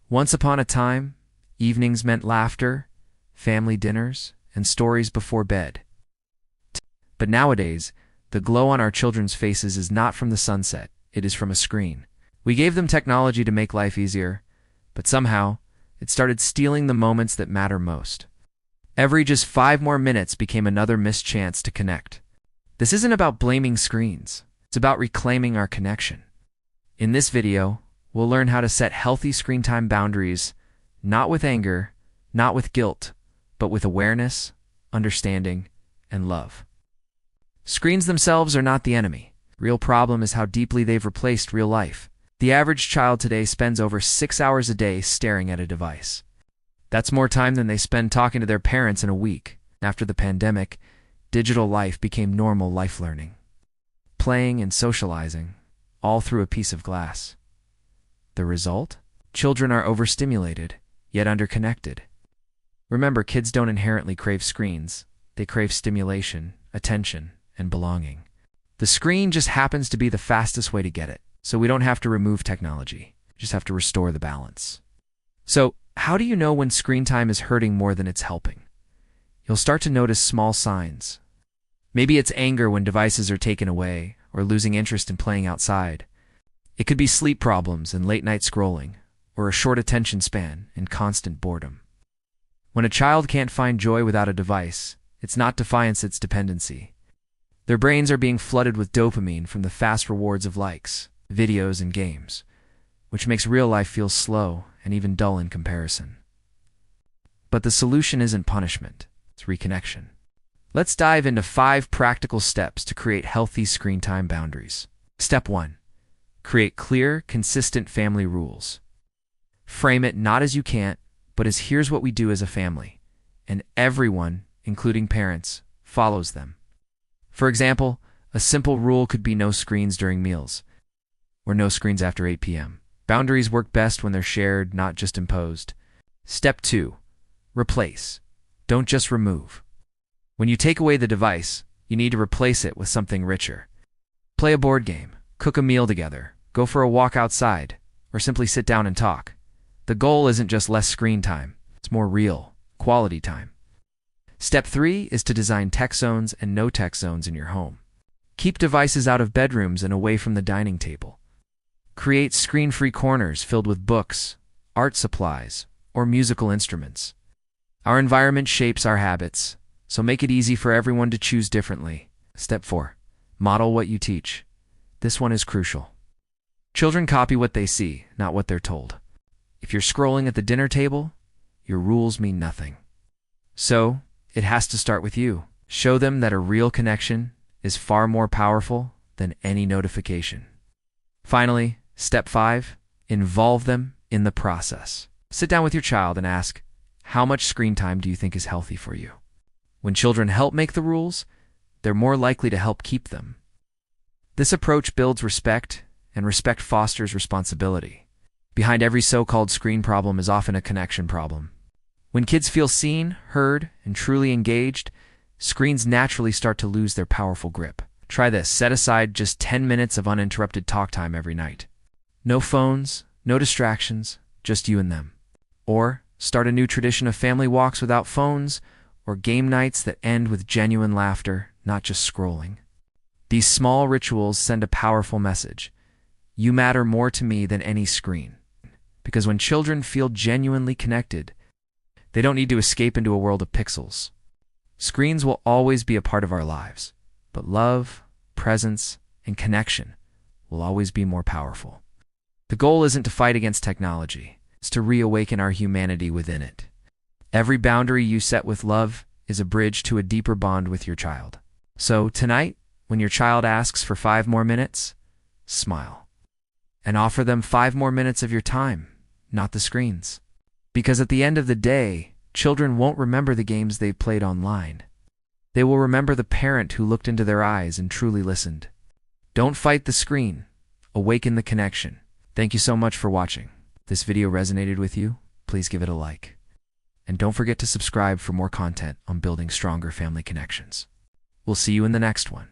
Once upon a time, evenings meant laughter, family dinners, and stories before bed. But nowadays, the glow on our children's faces is not from the sunset, it is from a screen. We gave them technology to make life easier, but somehow, it started stealing the moments that matter most. Every just 5 more minutes became another missed chance to connect. This isn't about blaming screens, it's about reclaiming our connection. In this video, we'll learn how to set healthy screen time boundaries, not with anger, not with guilt, but with awareness, understanding, and love. Screens themselves are not the enemy. Real problem is how deeply they've replaced real life. The average child today spends over 6 hours a day staring at a device. That's more time than they spend talking to their parents in a week. After the pandemic, digital life became normal life learning. Playing and socializing, all through a piece of glass. The result? Children are overstimulated, yet underconnected. Remember, kids don't inherently crave screens. They crave stimulation, attention, and belonging. The screen just happens to be the fastest way to get it, so we don't have to remove technology. We just have to restore the balance. So, how do you know when screen time is hurting more than it's helping? You'll start to notice small signs. Maybe it's anger when devices are taken away, or losing interest in playing outside. It could be sleep problems and late-night scrolling, or a short attention span and constant boredom. When a child can't find joy without a device, it's not defiance, it's dependency. Their brains are being flooded with dopamine from the fast rewards of likes, videos, and games, which makes real life feel slow and even dull in comparison. But the solution isn't punishment, it's reconnection. Let's dive into 5 practical steps to create healthy screen time boundaries. Step 1. Create clear, consistent family rules. Frame it not as you can't, but as here's what we do as a family, and everyone, including parents, follows them. For example, a simple rule could be no screens during meals, or no screens after 8 p.m. Boundaries work best when they're shared, not just imposed. Step 2. Replace. Don't just remove. When you take away the device, you need to replace it with something richer. Play a board game, cook a meal together, go for a walk outside, or simply sit down and talk. The goal isn't just less screen time, it's more real, quality time. Step 3 is to design tech zones and no tech zones in your home. Keep devices out of bedrooms and away from the dining table. Create screen-free corners filled with books, art supplies, or musical instruments. Our environment shapes our habits, so make it easy for everyone to choose differently. Step 4. Model what you teach. This one is crucial. Children copy what they see, not what they're told. If you're scrolling at the dinner table, your rules mean nothing. So, it has to start with you. Show them that a real connection is far more powerful than any notification. Finally, step 5, involve them in the process. Sit down with your child and ask, how much screen time do you think is healthy for you? When children help make the rules, they're more likely to help keep them. This approach builds respect, and respect fosters responsibility. Behind every so-called screen problem is often a connection problem. When kids feel seen, heard, and truly engaged, screens naturally start to lose their powerful grip. Try this. Set aside just 10 minutes of uninterrupted talk time every night. No phones, no distractions, just you and them. Or start a new tradition of family walks without phones, or game nights that end with genuine laughter, not just scrolling. These small rituals send a powerful message. You matter more to me than any screen. Because when children feel genuinely connected, they don't need to escape into a world of pixels. Screens will always be a part of our lives, but love, presence, and connection will always be more powerful. The goal isn't to fight against technology, it's to reawaken our humanity within it. Every boundary you set with love is a bridge to a deeper bond with your child. So tonight, when your child asks for 5 more minutes, smile. And offer them 5 more minutes of your time, not the screens. Because at the end of the day, children won't remember the games they played online. They will remember the parent who looked into their eyes and truly listened. Don't fight the screen. Awaken the connection. Thank you so much for watching. If this video resonated with you, please give it a like. And don't forget to subscribe for more content on building stronger family connections. We'll see you in the next one.